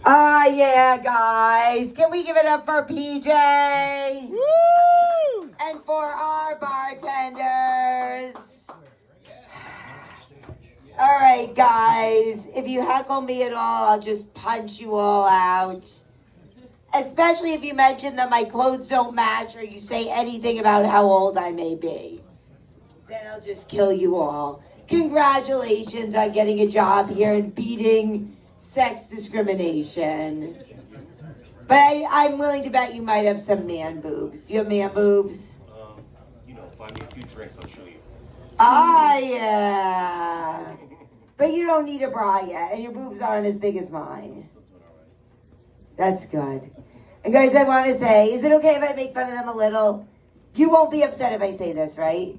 Ah, yeah, guys. Can we give it up for PJ? Woo! And for our bartenders. All right, guys. If you heckle me at all, I'll just punch you all out. Especially if you mention that my clothes don't match or you say anything about how old I may be. Then I'll just kill you all. Congratulations on getting a job here and beating sex discrimination. But I'm willing to bet you might have some man boobs. Do you have man boobs? Buy me a few drinks, I'll show you. Ah, yeah. But you don't need a bra yet, and your boobs aren't as big as mine. That's good. And guys, I want to say, is it okay if I make fun of them a little? You won't be upset if I say this, right?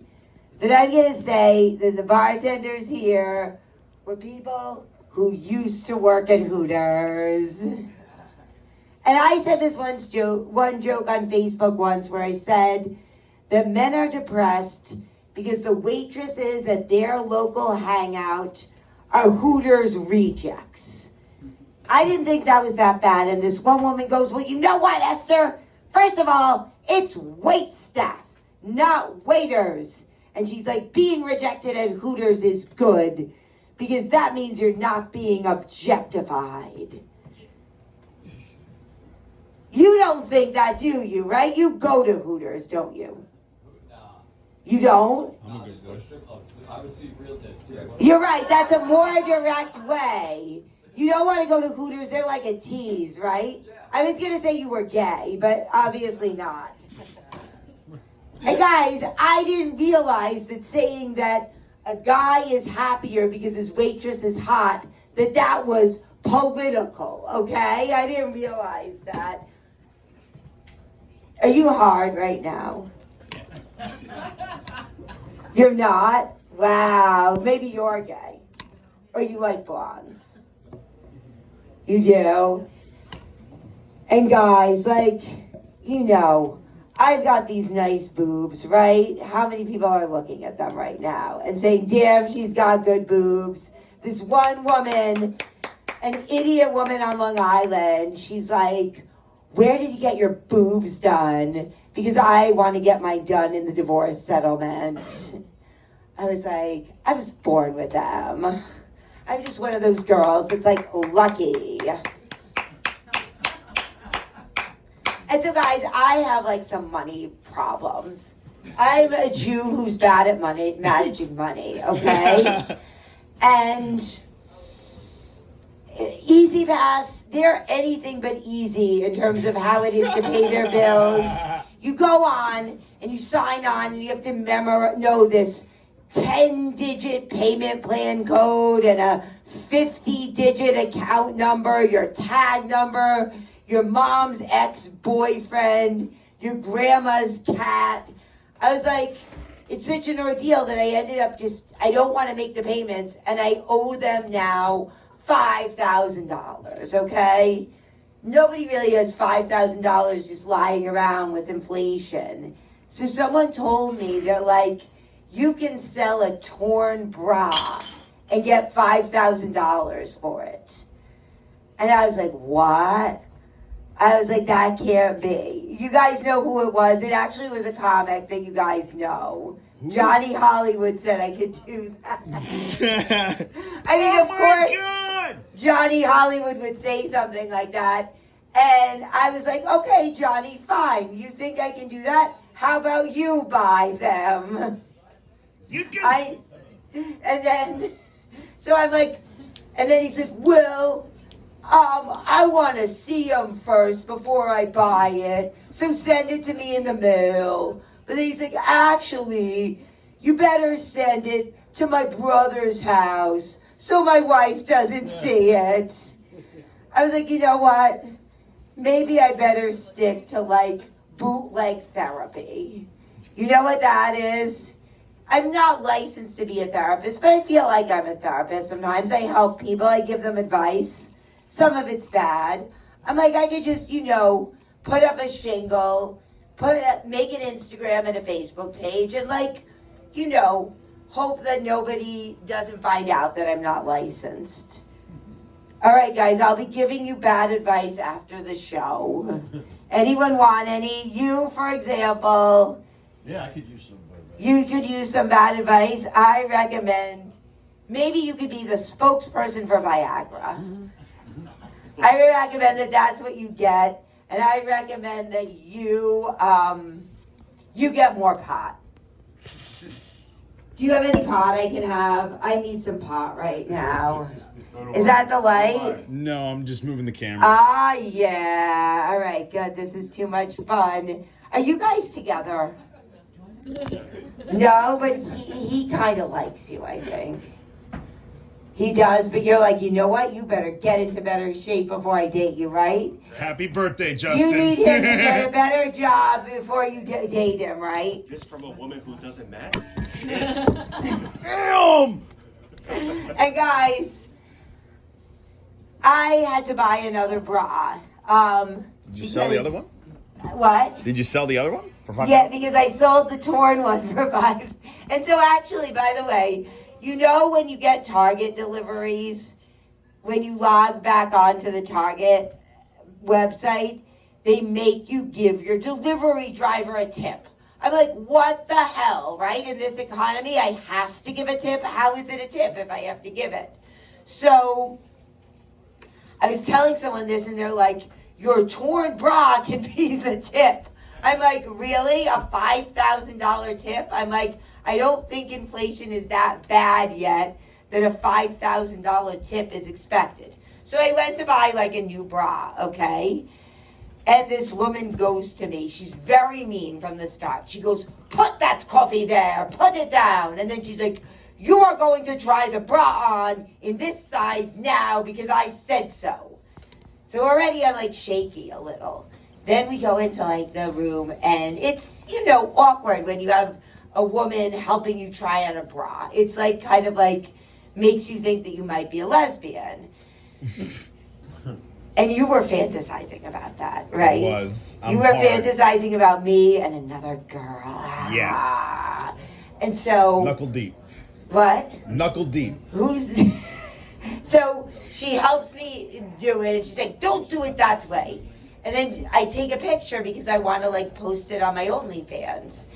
That I'm going to say that the bartenders here were people who used to work at Hooters. And I said this one joke on Facebook once where I said that men are depressed because the waitresses at their local hangout are Hooters rejects. I didn't think that was that bad. And this one woman goes, well, you know what, Esther? First of all, it's wait staff, not waiters. And she's like, being rejected at Hooters is good because that means you're not being objectified. You don't think that, do you, right? You go to Hooters, don't you? You don't? I would see real tits. You're right. That's a more direct way. You don't want to go to Hooters. They're like a tease, right? I was going to say you were gay, but obviously not. And guys, I didn't realize that saying that a guy is happier because his waitress is hot, that was political, okay? I didn't realize that. Are you hard right now? You're not? Wow. Maybe you're gay. Or you like blondes. You do? And guys, like, I've got these nice boobs, right? How many people are looking at them right now and saying, damn, she's got good boobs. This one woman, an idiot woman on Long Island, she's like, where did you get your boobs done? Because I want to get mine done in the divorce settlement. I was like, I was born with them. I'm just one of those girls that's like lucky. And so guys, I have like some money problems. I'm a Jew who's bad at managing money, okay? And Easy Pass, they're anything but easy in terms of how it is to pay their bills. You go on and you sign on and you have to know this 10-digit payment plan code and a 50-digit account number, your tag number, your mom's ex-boyfriend, your grandma's cat. I was like, it's such an ordeal that I ended up I don't want to make the payments, and I owe them now $5,000, okay? Nobody really has $5,000 just lying around with inflation. So someone told me that, like, you can sell a torn bra and get $5,000 for it. And I was like, what? I was like, that can't be. You guys know who it was. It actually was a comic that you guys know. Johnny Hollywood said I could do that. I mean, of course, God. Johnny Hollywood would say something like that. And I was like, okay, Johnny, fine. You think I can do that? How about you buy them? So I'm like, and then he said, well, I want to see them first before I buy it. So send it to me in the mail. But then he's like, actually, you better send it to my brother's house so my wife doesn't see it. I was like, you know what? Maybe I better stick to like bootleg therapy. You know what that is? I'm not licensed to be a therapist, but I feel like I'm a therapist. Sometimes I help people. I give them advice. Some of it's bad. I'm like, I could just, put up a shingle, make an Instagram and a Facebook page, and hope that nobody doesn't find out that I'm not licensed. All right, guys, I'll be giving you bad advice after the show. Anyone want any? You, for example. Yeah, I could use some. You could use some bad advice. I recommend maybe you could be the spokesperson for Viagra. I recommend that that's what you get, and I recommend that you get more pot. Do you have any pot I can have? I need some pot right now. Is that the light? No, I'm just moving the camera. Ah, yeah. All right, good. This is too much fun. Are you guys together? No, but he kind of likes you, I think. He does, but you're like, you know what? You better get into better shape before I date you, right? Happy birthday, Justin. You need him to get a better job before you date him, right? This from a woman who doesn't matter? Damn! And guys, I had to buy another bra. Did you sell the other one? What? Did you sell the other one? For $5? Yeah, because I sold the torn one for $5. And so actually, by the way, you know when you get Target deliveries, when you log back onto the Target website, they make you give your delivery driver a tip. I'm like, what the hell, right? In this economy, I have to give a tip. How is it a tip if I have to give it? So I was telling someone this, and they're like, your torn bra can be the tip. I'm like, really? A $5,000 tip? I'm like, I don't think inflation is that bad yet that a $5,000 tip is expected. So I went to buy like a new bra, okay? And this woman goes to me. She's very mean from the start. She goes, put that coffee there, put it down. And then she's like, you are going to try the bra on in this size now because I said so. So already I'm like shaky a little. Then we go into like the room, and it's, awkward when you have a woman helping you try on a bra. It's like kind of like makes you think that you might be a lesbian. And you were fantasizing about that, right? I was. You were fantasizing about me and another girl. Yes. And so. Knuckle deep. What? Knuckle deep. So she helps me do it, and she's like, don't do it that way. And then I take a picture because I want to like post it on my OnlyFans.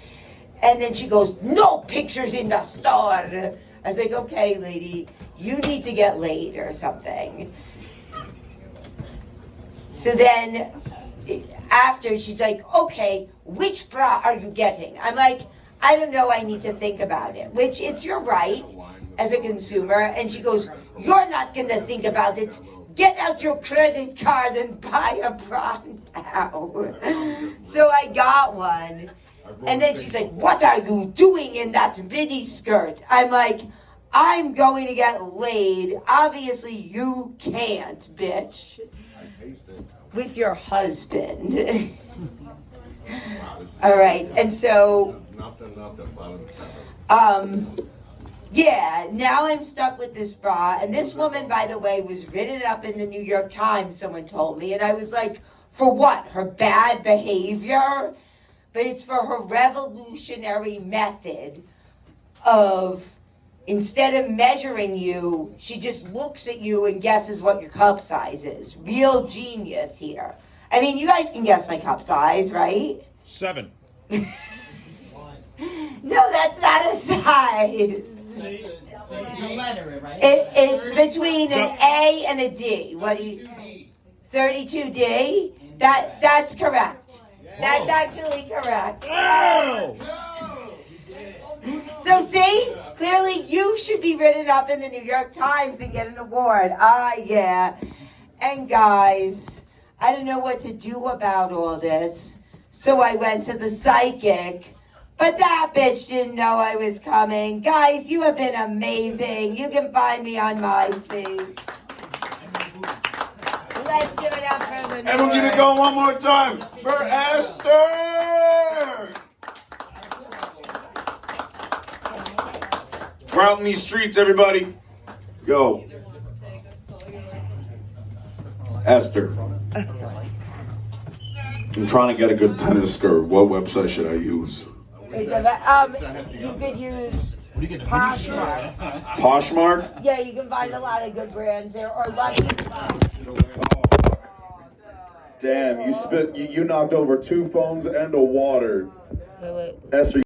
And then she goes, no pictures in the store. I was like, okay, lady, you need to get laid or something. So then after, she's like, okay, which bra are you getting? I'm like, I don't know, I need to think about it. Which, it's your right as a consumer. And she goes, you're not going to think about it. Get out your credit card and buy a bra now. So I got one. And then she's like, what are you doing in that mini skirt? I'm like, I'm going to get laid. Obviously, you can't, bitch. With your husband. All right. And so, yeah, now I'm stuck with this bra. And this woman, by the way, was written up in the New York Times, someone told me. And I was like, for what? Her bad behavior? But it's for her revolutionary method of, instead of measuring you, she just looks at you and guesses what your cup size is. Real genius here. I mean, you guys can guess my cup size, right? 7. No, that's not a size. It's a letter, right? It's between an A and a D. What do you? 32D? That's correct. That's actually correct. So see, clearly you should be written up in the New York Times and get an award. Ah, yeah. And guys, I don't know what to do about all this. So I went to the psychic. But that bitch didn't know I was coming. Guys, you have been amazing. You can find me on MySpace. Let's give it up for Leonora. And we'll keep it going one more time for Esther! We're out in these streets, everybody. Go. Esther. I'm trying to get a good tennis skirt. What website should I use? You could use We get a Poshmark. Poshmark? Yeah, you can find a lot of good brands there. Or Lucky. Damn, you knocked over 2 phones and a water. Wait. Esther,